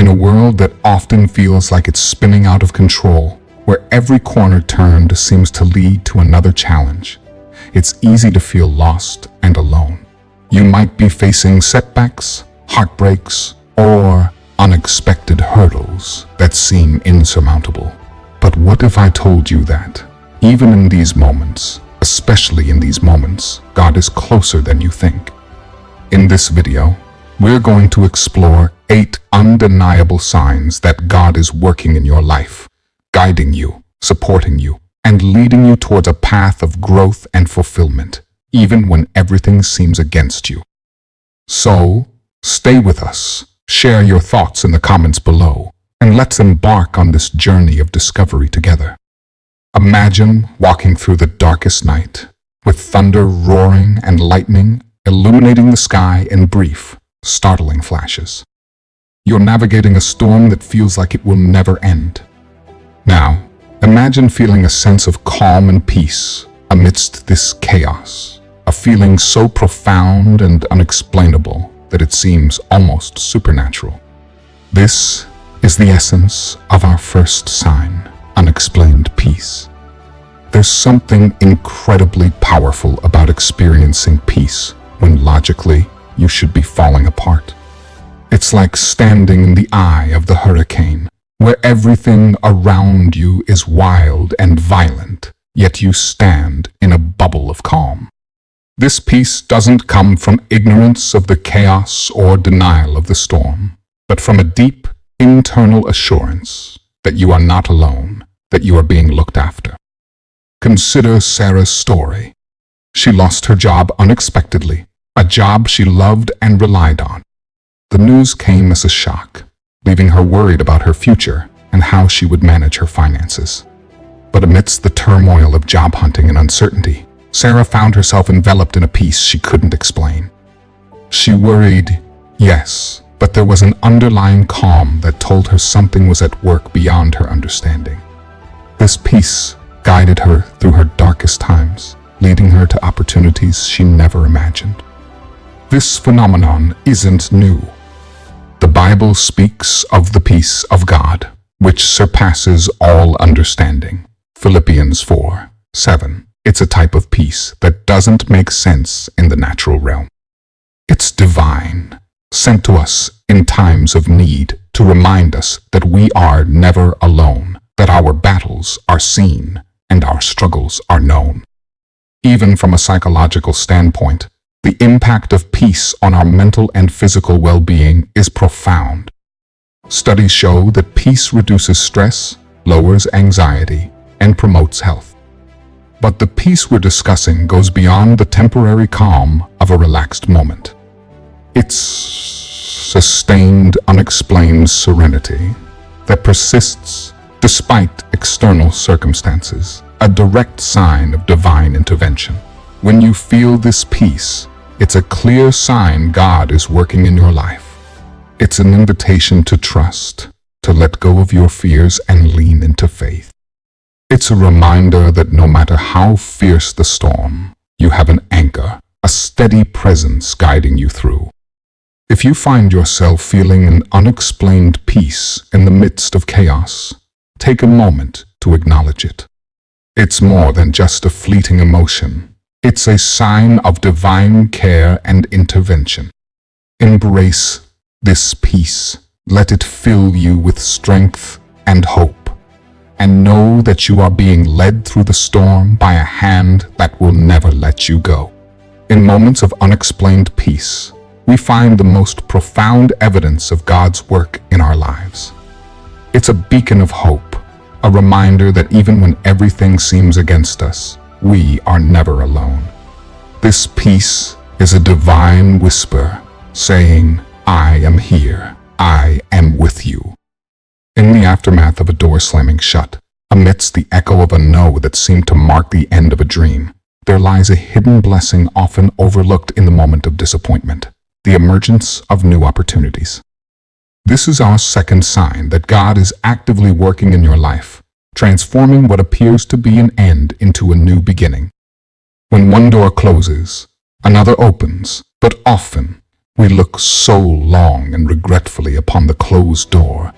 In a world that often feels like it's spinning out of control, where every corner turned seems to lead to another challenge, it's easy to feel lost and alone. You might be facing setbacks, heartbreaks, or unexpected hurdles that seem insurmountable. But what if I told you that, even in these moments, especially in these moments, God is closer than you think? In this video, we're going to explore 8 undeniable signs that God is working in your life, guiding you, supporting you, and leading you towards a path of growth and fulfillment, even when everything seems against you. So, stay with us, share your thoughts in the comments below, and let's embark on this journey of discovery together. Imagine walking through the darkest night, with thunder roaring and lightning illuminating the sky in brief, startling flashes. You're navigating a storm that feels like it will never end. Now, imagine feeling a sense of calm and peace amidst this chaos, a feeling so profound and unexplainable that it seems almost supernatural. This is the essence of our first sign, unexplained peace. There's something incredibly powerful about experiencing peace when logically you should be falling apart. It's like standing in the eye of the hurricane, where everything around you is wild and violent, yet you stand in a bubble of calm. This peace doesn't come from ignorance of the chaos or denial of the storm, but from a deep internal assurance that you are not alone, that you are being looked after. Consider Sarah's story. She lost her job unexpectedly, a job she loved and relied on. The news came as a shock, leaving her worried about her future and how she would manage her finances. But amidst the turmoil of job hunting and uncertainty, Sarah found herself enveloped in a peace she couldn't explain. She worried, yes, but there was an underlying calm that told her something was at work beyond her understanding. This peace guided her through her darkest times, leading her to opportunities she never imagined. This phenomenon isn't new. The Bible speaks of the peace of God, which surpasses all understanding. Philippians 4:7. It's a type of peace that doesn't make sense in the natural realm. It's divine, sent to us in times of need to remind us that we are never alone, that our battles are seen and our struggles are known. Even from a psychological standpoint, the impact of peace on our mental and physical well-being is profound. Studies show that peace reduces stress, lowers anxiety, and promotes health. But the peace we're discussing goes beyond the temporary calm of a relaxed moment. It's sustained, unexplained serenity that persists despite external circumstances, a direct sign of divine intervention. When you feel this peace, it's a clear sign God is working in your life. It's an invitation to trust, to let go of your fears and lean into faith. It's a reminder that no matter how fierce the storm, you have an anchor, a steady presence guiding you through. If you find yourself feeling an unexplained peace in the midst of chaos, take a moment to acknowledge it. It's more than just a fleeting emotion. It's a sign of divine care and intervention. Embrace this peace. Let it fill you with strength and hope. And know that you are being led through the storm by a hand that will never let you go. In moments of unexplained peace, we find the most profound evidence of God's work in our lives. It's a beacon of hope, a reminder that even when everything seems against us, we are never alone. This peace is a divine whisper saying, I am here, I am with you. In the aftermath of a door slamming shut, amidst the echo of a no that seemed to mark the end of a dream, there lies a hidden blessing often overlooked in the moment of disappointment, the emergence of new opportunities. This is our second sign that God is actively working in your life, transforming what appears to be an end into a new beginning. When one door closes, another opens, but often We look so long and regretfully upon the closed door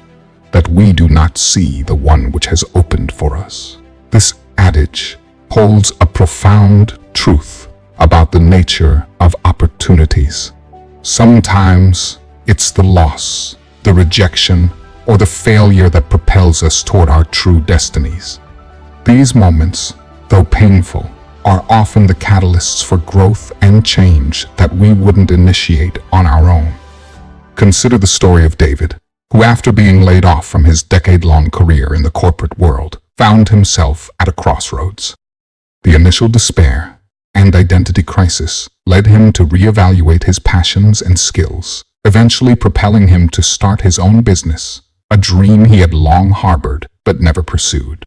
that we do not see the one which has opened for us. This adage holds a profound truth about the nature of opportunities. Sometimes it's the loss, the rejection, or the failure that propels us toward our true destinies. These moments, though painful, are often the catalysts for growth and change that we wouldn't initiate on our own. Consider the story of David, who after being laid off from his decade-long career in the corporate world, found himself at a crossroads. The initial despair and identity crisis led him to reevaluate his passions and skills, eventually propelling him to start his own business, a dream he had long harbored but never pursued.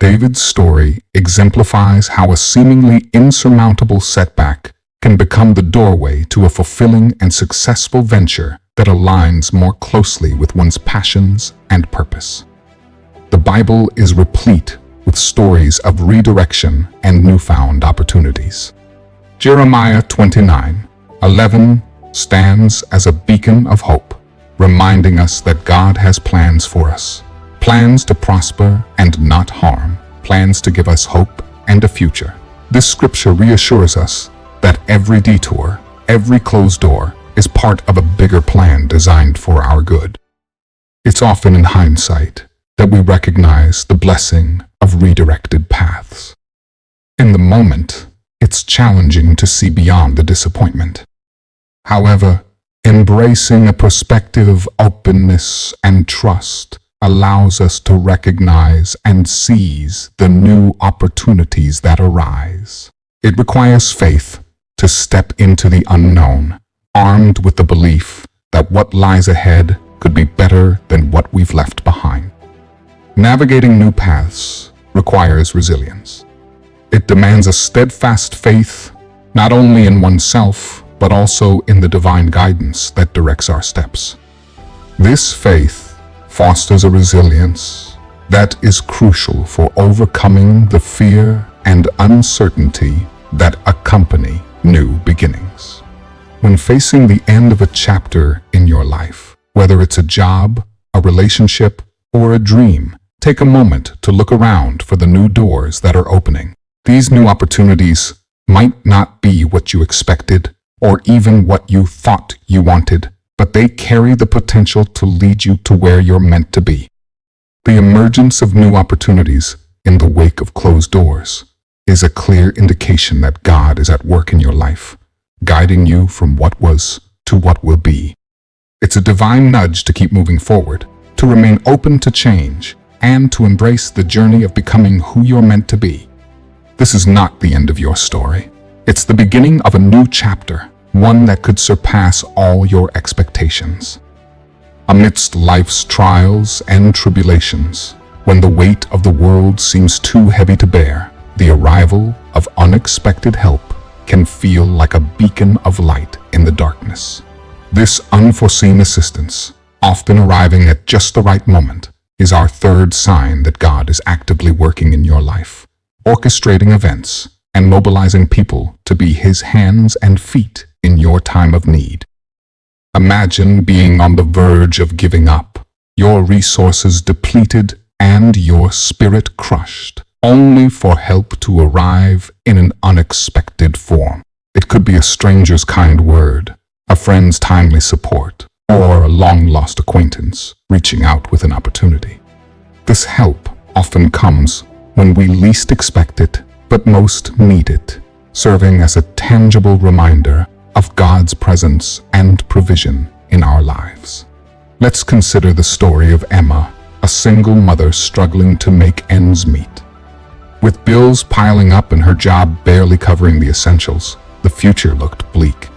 David's story exemplifies how a seemingly insurmountable setback can become the doorway to a fulfilling and successful venture that aligns more closely with one's passions and purpose. The Bible is replete with stories of redirection and newfound opportunities. Jeremiah 29:11 stands as a beacon of hope, reminding us that God has plans for us. Plans to prosper and not harm, plans to give us hope and a future. This scripture reassures us that every detour, every closed door, is part of a bigger plan designed for our good. It's often in hindsight that we recognize the blessing of redirected paths. In the moment, it's challenging to see beyond the disappointment. However, embracing a perspective of openness and trust allows us to recognize and seize the new opportunities that arise. It requires faith to step into the unknown, armed with the belief that what lies ahead could be better than what we've left behind. Navigating new paths requires resilience. It demands a steadfast faith, not only in oneself, but also in the divine guidance that directs our steps. This faith fosters a resilience that is crucial for overcoming the fear and uncertainty that accompany new beginnings. When facing the end of a chapter in your life, whether it's a job, a relationship, or a dream, take a moment to look around for the new doors that are opening. These new opportunities might not be what you expected or even what you thought you wanted, but they carry the potential to lead you to where you're meant to be. The emergence of new opportunities in the wake of closed doors is a clear indication that God is at work in your life, guiding you from what was to what will be. It's a divine nudge to keep moving forward, to remain open to change, and to embrace the journey of becoming who you're meant to be. This is not the end of your story. It's the beginning of a new chapter, one that could surpass all your expectations. Amidst life's trials and tribulations, when the weight of the world seems too heavy to bear, the arrival of unexpected help can feel like a beacon of light in the darkness. This unforeseen assistance, often arriving at just the right moment, is our third sign that God is actively working in your life, orchestrating events and mobilizing people to be His hands and feet in your time of need. Imagine being on the verge of giving up, your resources depleted and your spirit crushed, only for help to arrive in an unexpected form. It could be a stranger's kind word, a friend's timely support, or a long-lost acquaintance reaching out with an opportunity. This help often comes when we least expect it, but most need it, serving as a tangible reminder of God's presence and provision in our lives. Let's consider the story of Emma, a single mother struggling to make ends meet. With bills piling up and her job barely covering the essentials, the future looked bleak.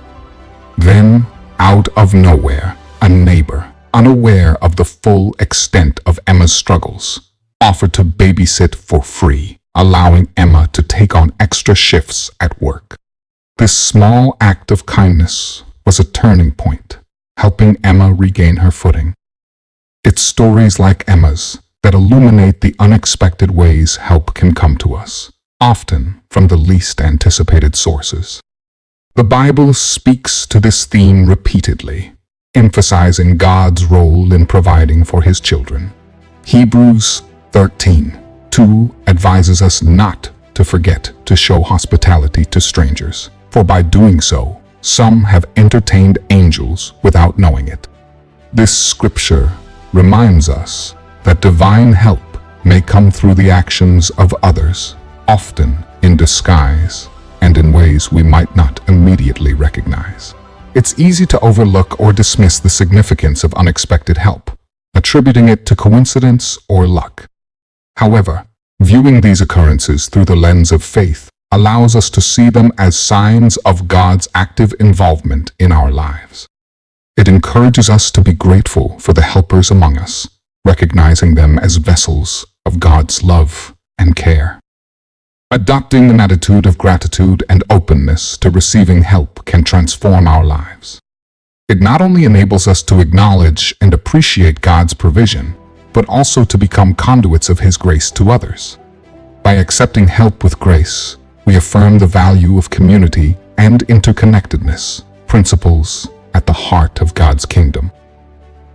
Then, out of nowhere, a neighbor, unaware of the full extent of Emma's struggles, offered to babysit for free, allowing Emma to take on extra shifts at work. This small act of kindness was a turning point, helping Emma regain her footing. It's stories like Emma's that illuminate the unexpected ways help can come to us, often from the least anticipated sources. The Bible speaks to this theme repeatedly, emphasizing God's role in providing for His children. Hebrews 13:2 advises us not to forget to show hospitality to strangers, for by doing so, some have entertained angels without knowing it. This scripture reminds us that divine help may come through the actions of others, often in disguise and in ways we might not immediately recognize. It's easy to overlook or dismiss the significance of unexpected help, attributing it to coincidence or luck. However, viewing these occurrences through the lens of faith allows us to see them as signs of God's active involvement in our lives. It encourages us to be grateful for the helpers among us, recognizing them as vessels of God's love and care. Adopting an attitude of gratitude and openness to receiving help can transform our lives. It not only enables us to acknowledge and appreciate God's provision, but also to become conduits of His grace to others. By accepting help with grace, we affirm the value of community and interconnectedness, principles at the heart of God's kingdom.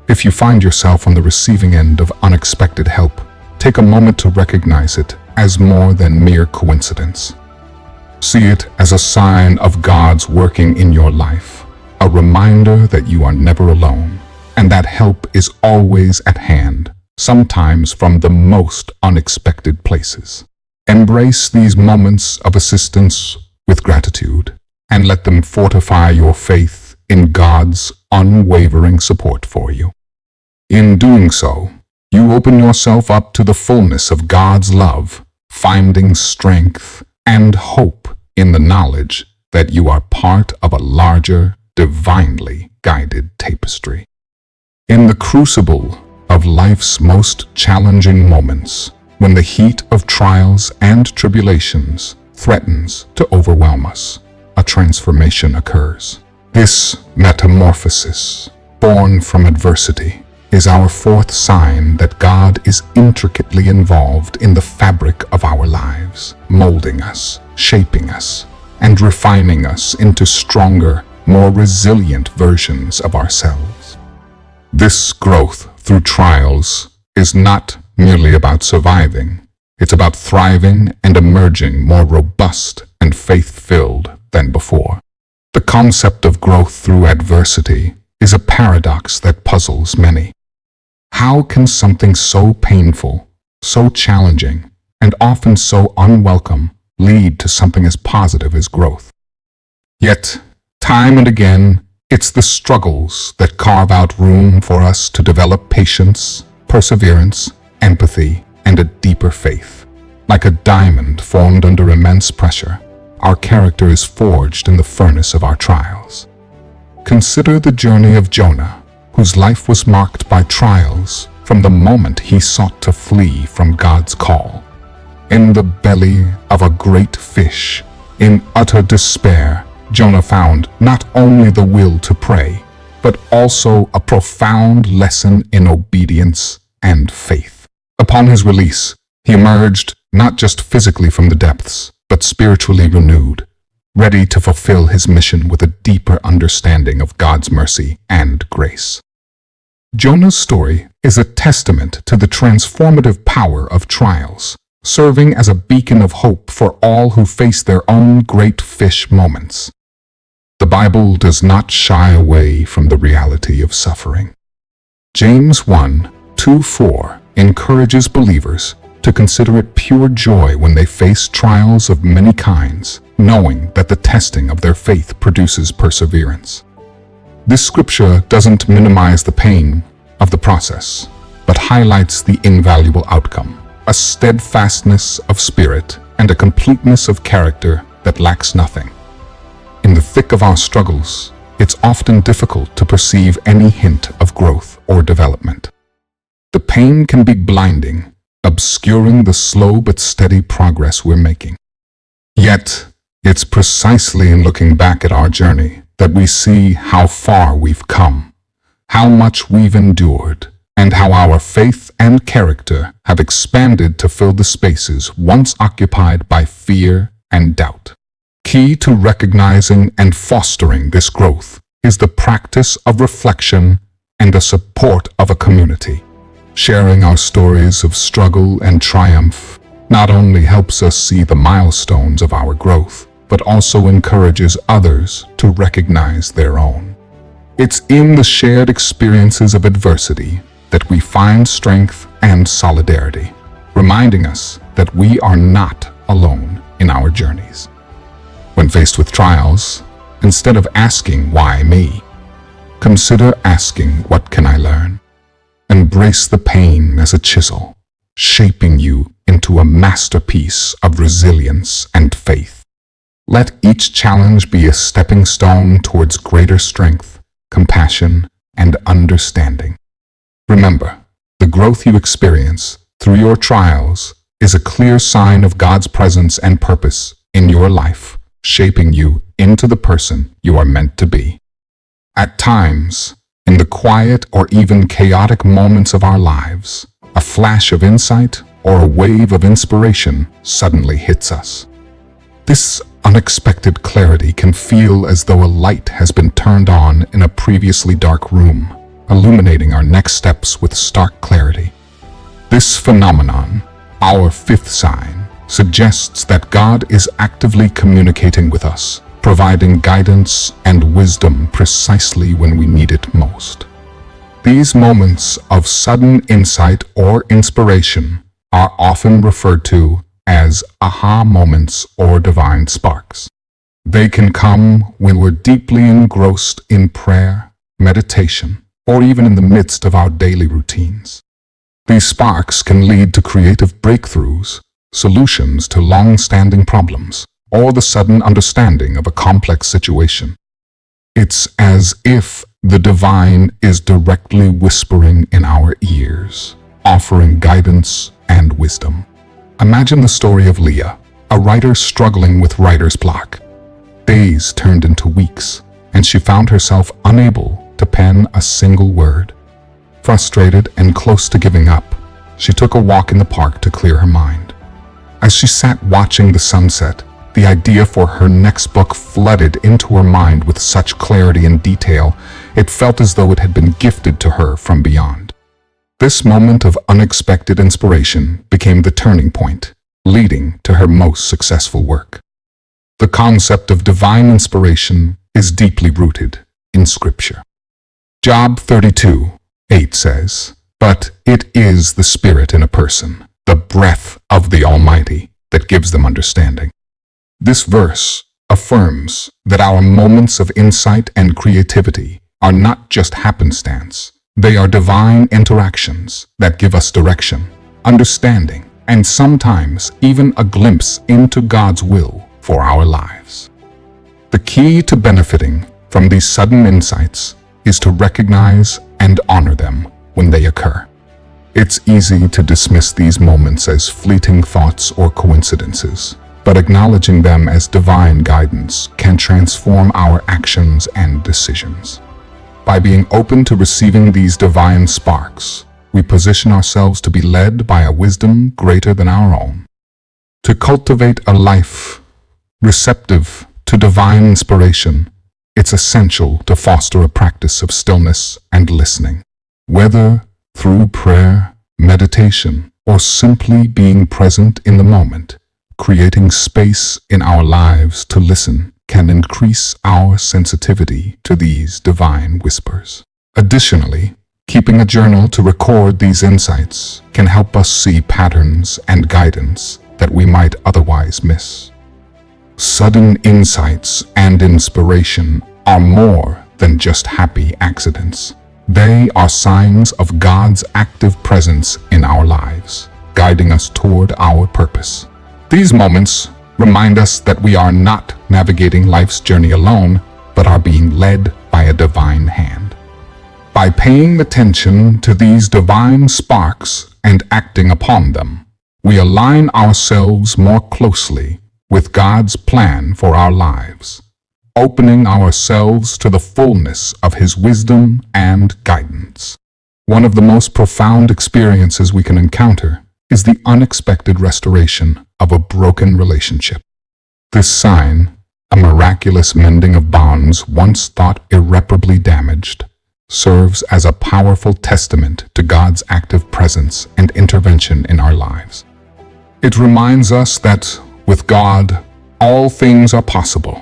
If you find yourself on the receiving end of unexpected help, take a moment to recognize it as more than mere coincidence. See it as a sign of God's working in your life, a reminder that you are never alone, and that help is always at hand, sometimes from the most unexpected places. Embrace these moments of assistance with gratitude, and let them fortify your faith in God's unwavering support for you. In doing so, you open yourself up to the fullness of God's love, finding strength and hope in the knowledge that you are part of a larger, divinely guided tapestry. In the crucible of life's most challenging moments, when the heat of trials and tribulations threatens to overwhelm us, a transformation occurs. This metamorphosis, born from adversity, is our fourth sign that God is intricately involved in the fabric of our lives, molding us, shaping us, and refining us into stronger, more resilient versions of ourselves. This growth through trials is not merely about surviving. It's about thriving and emerging more robust and faith-filled than before. The concept of growth through adversity is a paradox that puzzles many. How can something so painful, so challenging, and often so unwelcome lead to something as positive as growth? Yet, time and again, it's the struggles that carve out room for us to develop patience, perseverance, empathy, and a deeper faith. Like a diamond formed under immense pressure, our character is forged in the furnace of our trials. Consider the journey of Jonah, whose life was marked by trials from the moment he sought to flee from God's call. In the belly of a great fish, in utter despair, Jonah found not only the will to pray, but also a profound lesson in obedience and faith. Upon his release, he emerged not just physically from the depths, but spiritually renewed, ready to fulfill his mission with a deeper understanding of God's mercy and grace. Jonah's story is a testament to the transformative power of trials, serving as a beacon of hope for all who face their own great fish moments. The Bible does not shy away from the reality of suffering. James 1:2-4 encourages believers to consider it pure joy when they face trials of many kinds, knowing that the testing of their faith produces perseverance. This scripture doesn't minimize the pain of the process, but highlights the invaluable outcome, a steadfastness of spirit and a completeness of character that lacks nothing. In the thick of our struggles, it's often difficult to perceive any hint of growth or development. The pain can be blinding, obscuring the slow but steady progress we're making. Yet, it's precisely in looking back at our journey that we see how far we've come, how much we've endured, and how our faith and character have expanded to fill the spaces once occupied by fear and doubt. key to recognizing and fostering this growth is the practice of reflection and the support of a community. Sharing our stories of struggle and triumph not only helps us see the milestones of our growth, but also encourages others to recognize their own. It's in the shared experiences of adversity that we find strength and solidarity, reminding us that we are not alone in our journeys. When faced with trials, instead of asking, "Why me?" consider asking, "What can I learn?" Embrace the pain as a chisel, shaping you into a masterpiece of resilience and faith. Let each challenge be a stepping stone towards greater strength, compassion, and understanding. Remember, the growth you experience through your trials is a clear sign of God's presence and purpose in your life, shaping you into the person you are meant to be. At times, in the quiet or even chaotic moments of our lives, a flash of insight or a wave of inspiration suddenly hits us. This unexpected clarity can feel as though a light has been turned on in a previously dark room, illuminating our next steps with stark clarity. This phenomenon, our fifth sign, suggests that God is actively communicating with us, providing guidance and wisdom precisely when we need it most. These moments of sudden insight or inspiration are often referred to as aha moments or divine sparks. They can come when we're deeply engrossed in prayer, meditation, or even in the midst of our daily routines. These sparks can lead to creative breakthroughs, solutions to long-standing problems, or the sudden understanding of a complex situation. It's as if the divine is directly whispering in our ears, offering guidance and wisdom. Imagine the story of Leah, a writer struggling with writer's block. Days turned into weeks, and she found herself unable to pen a single word. Frustrated and close to giving up, she took a walk in the park to clear her mind. As she sat watching the sunset, the idea for her next book flooded into her mind with such clarity and detail, it felt as though it had been gifted to her from beyond. This moment of unexpected inspiration became the turning point, leading to her most successful work. The concept of divine inspiration is deeply rooted in Scripture. Job 32:8 says, "But it is the Spirit in a person, the breath of the Almighty, that gives them understanding." This verse affirms that our moments of insight and creativity are not just happenstance. They are divine interactions that give us direction, understanding, and sometimes even a glimpse into God's will for our lives. The key to benefiting from these sudden insights is to recognize and honor them when they occur. It's easy to dismiss these moments as fleeting thoughts or coincidences, but acknowledging them as divine guidance can transform our actions and decisions. By being open to receiving these divine sparks, we position ourselves to be led by a wisdom greater than our own. To cultivate a life receptive to divine inspiration, it's essential to foster a practice of stillness and listening. Whether through prayer, meditation, or simply being present in the moment, creating space in our lives to listen can increase our sensitivity to these divine whispers. Additionally, keeping a journal to record these insights can help us see patterns and guidance that we might otherwise miss. Sudden insights and inspiration are more than just happy accidents. They are signs of God's active presence in our lives, guiding us toward our purpose. These moments remind us that we are not navigating life's journey alone, but are being led by a divine hand. By paying attention to these divine sparks and acting upon them, we align ourselves more closely with God's plan for our lives, opening ourselves to the fullness of His wisdom and guidance. One of the most profound experiences we can encounter is the unexpected restoration of a broken relationship. This sign, a miraculous mending of bonds once thought irreparably damaged, serves as a powerful testament to God's active presence and intervention in our lives. It reminds us that, with God, all things are possible,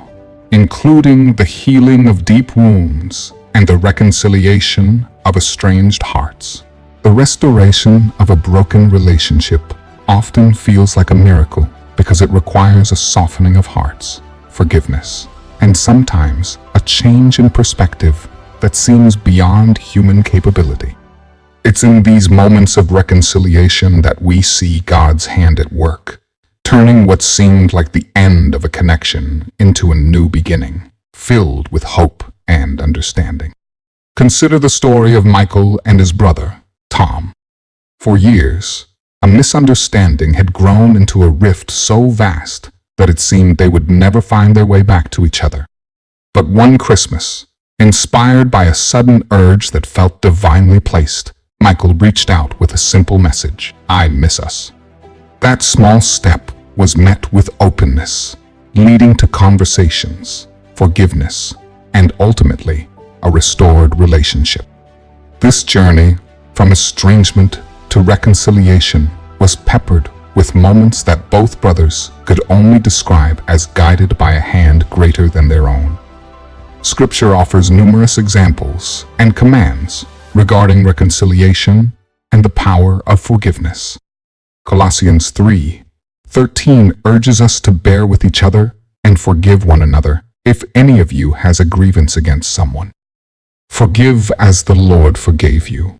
including the healing of deep wounds and the reconciliation of estranged hearts. The restoration of a broken relationship often feels like a miracle because it requires a softening of hearts, forgiveness, and sometimes a change in perspective that seems beyond human capability. It's in these moments of reconciliation that we see God's hand at work, turning what seemed like the end of a connection into a new beginning, filled with hope and understanding. Consider the story of Michael and his brother, Tom. For years, a misunderstanding had grown into a rift so vast that it seemed they would never find their way back to each other. But one Christmas, inspired by a sudden urge that felt divinely placed, Michael reached out with a simple message: "I miss us." That small step was met with openness, leading to conversations, forgiveness, and ultimately, a restored relationship. This journey, from estrangement to reconciliation, was peppered with moments that both brothers could only describe as guided by a hand greater than their own. Scripture offers numerous examples and commands regarding reconciliation and the power of forgiveness. Colossians 3:13 urges us to bear with each other and forgive one another if any of you has a grievance against someone. Forgive as the Lord forgave you.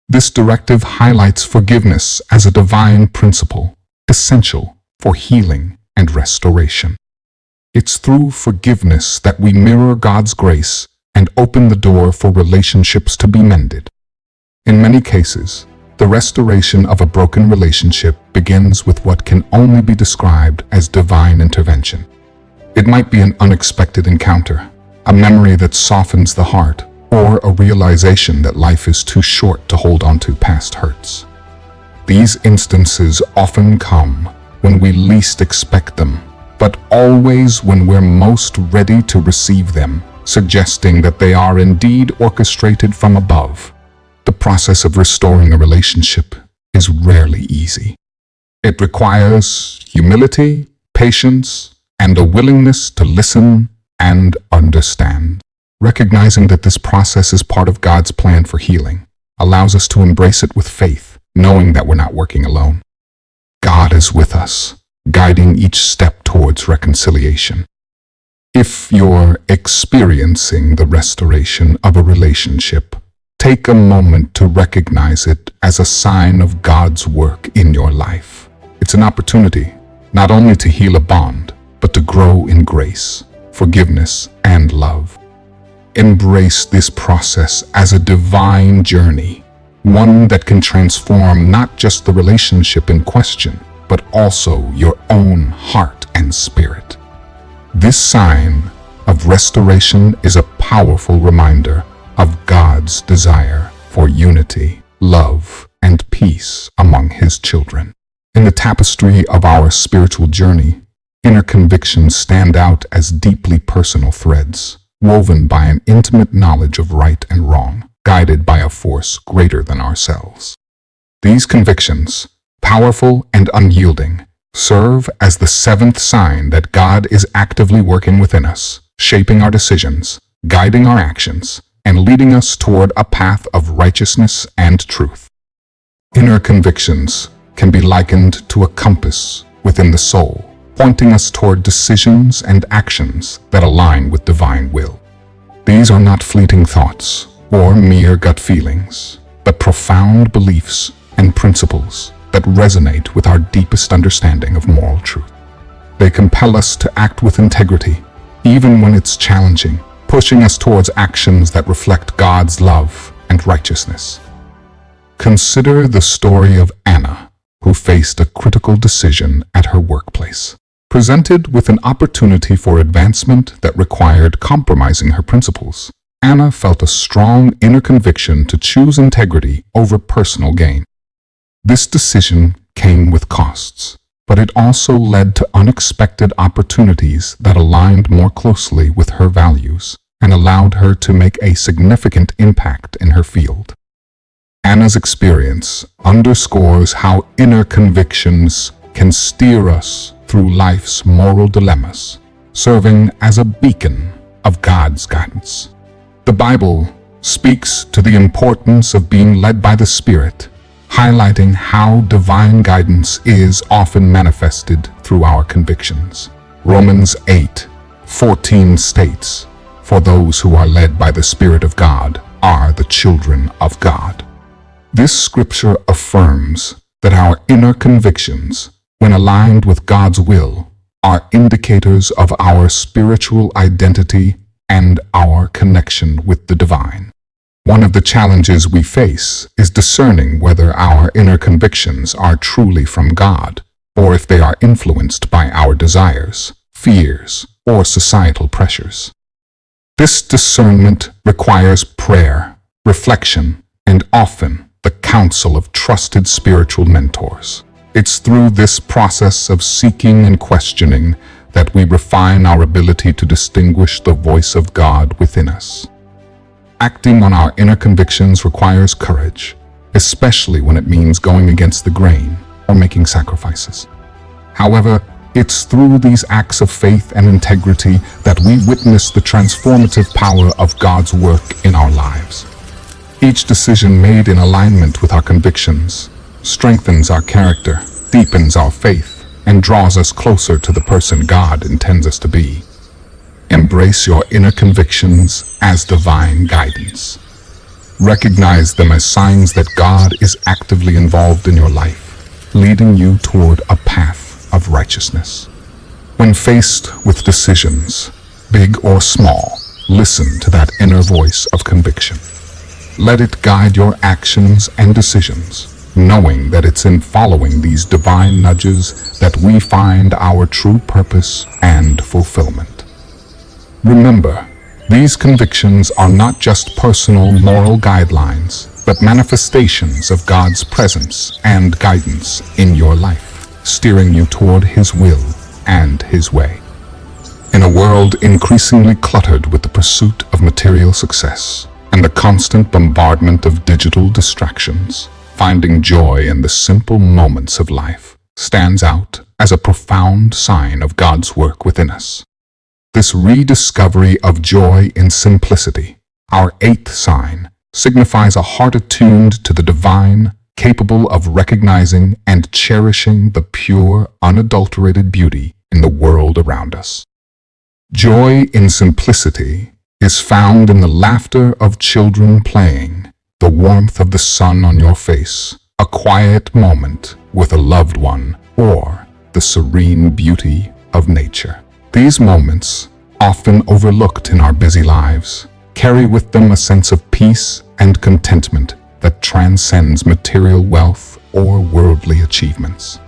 This directive highlights forgiveness as a divine principle, essential for healing and restoration. It's through forgiveness that we mirror God's grace and open the door for relationships to be mended. In many cases, the restoration of a broken relationship begins with what can only be described as divine intervention. It might be an unexpected encounter, a memory that softens the heart, or a realization that life is too short to hold on to past hurts. These instances often come when we least expect them, but always when we're most ready to receive them, suggesting that they are indeed orchestrated from above. The process of restoring a relationship is rarely easy. It requires humility, patience, and a willingness to listen and understand. Recognizing that this process is part of God's plan for healing allows us to embrace it with faith, knowing that we're not working alone. God is with us, guiding each step towards reconciliation. If you're experiencing the restoration of a relationship, take a moment to recognize it as a sign of God's work in your life. It's an opportunity not only to heal a bond, but to grow in grace, forgiveness, and love. Embrace this process as a divine journey, one that can transform not just the relationship in question, but also your own heart and spirit. This sign of restoration is a powerful reminder of God's desire for unity, love, and peace among His children. In the tapestry of our spiritual journey, inner convictions stand out as deeply personal threads, woven by an intimate knowledge of right and wrong, guided by a force greater than ourselves. These convictions, powerful and unyielding, serve as the seventh sign that God is actively working within us, shaping our decisions, guiding our actions, and leading us toward a path of righteousness and truth. Inner convictions can be likened to a compass within the soul, pointing us toward decisions and actions that align with divine will. These are not fleeting thoughts or mere gut feelings, but profound beliefs and principles that resonate with our deepest understanding of moral truth. They compel us to act with integrity, even when it's challenging, pushing us towards actions that reflect God's love and righteousness. Consider the story of Anna, who faced a critical decision at her workplace. Presented with an opportunity for advancement that required compromising her principles, Anna felt a strong inner conviction to choose integrity over personal gain. This decision came with costs, but it also led to unexpected opportunities that aligned more closely with her values and allowed her to make a significant impact in her field. Anna's experience underscores how inner convictions can steer us through life's moral dilemmas, serving as a beacon of God's guidance. The Bible speaks to the importance of being led by the Spirit, highlighting how divine guidance is often manifested through our convictions. Romans 8:14 states, "For those who are led by the Spirit of God are the children of God." This scripture affirms that our inner convictions, when aligned with God's will, are indicators of our spiritual identity and our connection with the divine. One of the challenges we face is discerning whether our inner convictions are truly from God, or if they are influenced by our desires, fears, or societal pressures. This discernment requires prayer, reflection, and often the counsel of trusted spiritual mentors. It's through this process of seeking and questioning that we refine our ability to distinguish the voice of God within us. Acting on our inner convictions requires courage, especially when it means going against the grain or making sacrifices. However, it's through these acts of faith and integrity that we witness the transformative power of God's work in our lives. Each decision made in alignment with our convictions strengthens our character, deepens our faith, and draws us closer to the person God intends us to be. Embrace your inner convictions as divine guidance. Recognize them as signs that God is actively involved in your life, leading you toward a path of righteousness. When faced with decisions, big or small, listen to that inner voice of conviction. Let it guide your actions and decisions, knowing that it's in following these divine nudges that we find our true purpose and fulfillment. Remember, these convictions are not just personal moral guidelines, but manifestations of God's presence and guidance in your life, steering you toward His will and His way. In a world increasingly cluttered with the pursuit of material success and the constant bombardment of digital distractions, finding joy in the simple moments of life stands out as a profound sign of God's work within us. This rediscovery of joy in simplicity, our eighth sign, signifies a heart attuned to the divine, capable of recognizing and cherishing the pure, unadulterated beauty in the world around us. Joy in simplicity is found in the laughter of children playing, the warmth of the sun on your face, a quiet moment with a loved one, or the serene beauty of nature. These moments, often overlooked in our busy lives, carry with them a sense of peace and contentment that transcends material wealth or worldly achievements.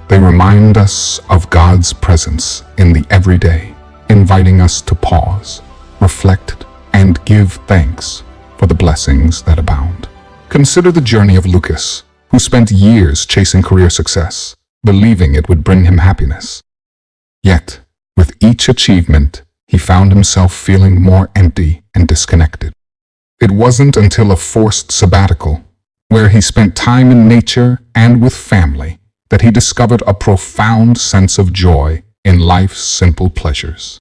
They remind us of God's presence in the everyday, inviting us to pause, reflect, and give thanks for the blessings that abound. Consider the journey of Lucas, who spent years chasing career success, believing it would bring him happiness. Yet, with each achievement, he found himself feeling more empty and disconnected. It wasn't until a forced sabbatical, where he spent time in nature and with family, that he discovered a profound sense of joy in life's simple pleasures.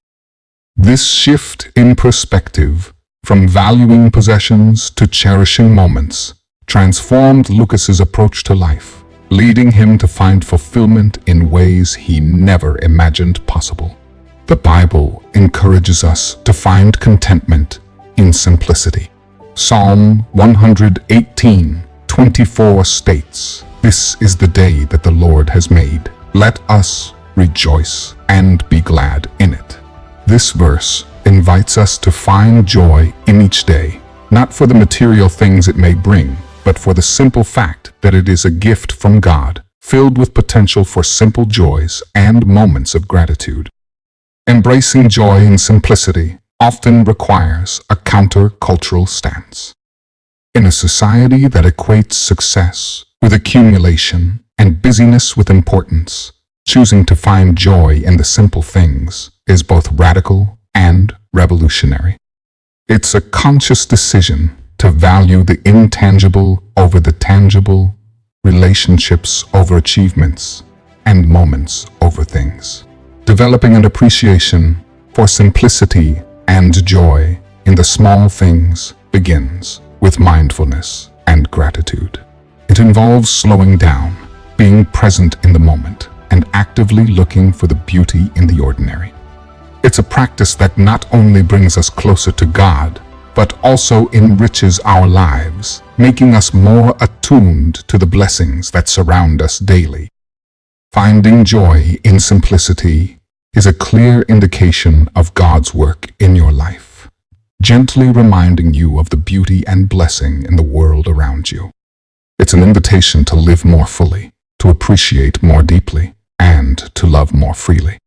This shift in perspective, from valuing possessions to cherishing moments, transformed Lucas's approach to life, leading him to find fulfillment in ways he never imagined possible. The Bible encourages us to find contentment in simplicity. Psalm 118:24 states, "This is the day that the Lord has made. Let us rejoice and be glad in it." This verse invites us to find joy in each day, not for the material things it may bring, but for the simple fact that it is a gift from God, filled with potential for simple joys and moments of gratitude. Embracing joy in simplicity often requires a counter-cultural stance. In a society that equates success with accumulation and busyness with importance, Choosing to find joy in the simple things is both radical and revolutionary. It's a conscious decision to value the intangible over the tangible, relationships over achievements, and moments over things. Developing an appreciation for simplicity and joy in the small things begins with mindfulness and gratitude. It involves slowing down, being present in the moment, and actively looking for the beauty in the ordinary. It's a practice that not only brings us closer to God, but also enriches our lives, making us more attuned to the blessings that surround us daily. Finding joy in simplicity is a clear indication of God's work in your life, gently reminding you of the beauty and blessing in the world around you. It's an invitation to live more fully, to appreciate more deeply, and to love more freely.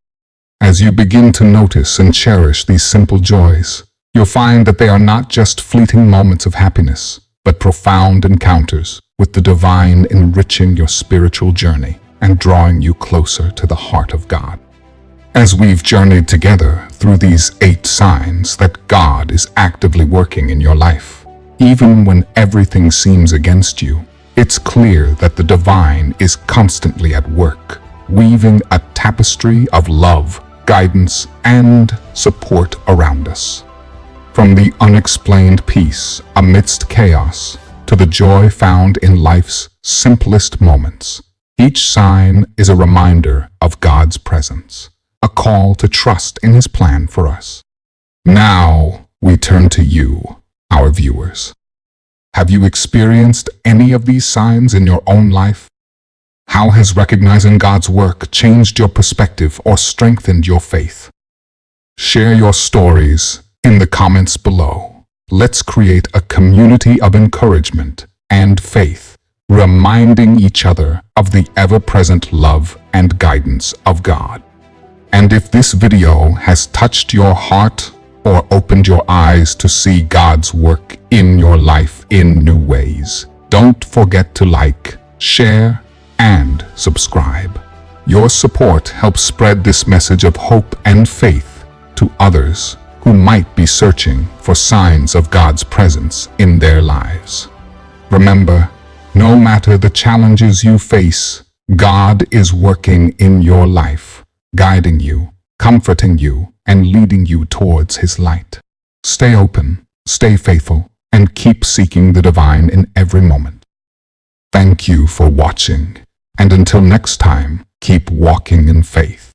As you begin to notice and cherish these simple joys, you'll find that they are not just fleeting moments of happiness, but profound encounters with the divine, enriching your spiritual journey and drawing you closer to the heart of God. As we've journeyed together through these 8 signs that God is actively working in your life, even when everything seems against you, it's clear that the divine is constantly at work, weaving a tapestry of love, guidance, and support around us. From the unexplained peace amidst chaos to the joy found in life's simplest moments, each sign is a reminder of God's presence, a call to trust in His plan for us. Now we turn to you, our viewers. Have you experienced any of these signs in your own life? How has recognizing God's work changed your perspective or strengthened your faith? Share your stories in the comments below. Let's create a community of encouragement and faith, reminding each other of the ever-present love and guidance of God. And if this video has touched your heart or opened your eyes to see God's work in your life in new ways, don't forget to like, share, and subscribe. Your support helps spread this message of hope and faith to others who might be searching for signs of God's presence in their lives. Remember, no matter the challenges you face, God is working in your life, guiding you, comforting you, and leading you towards His light. Stay open, stay faithful, and keep seeking the divine in every moment. Thank you for watching, and until next time, keep walking in faith.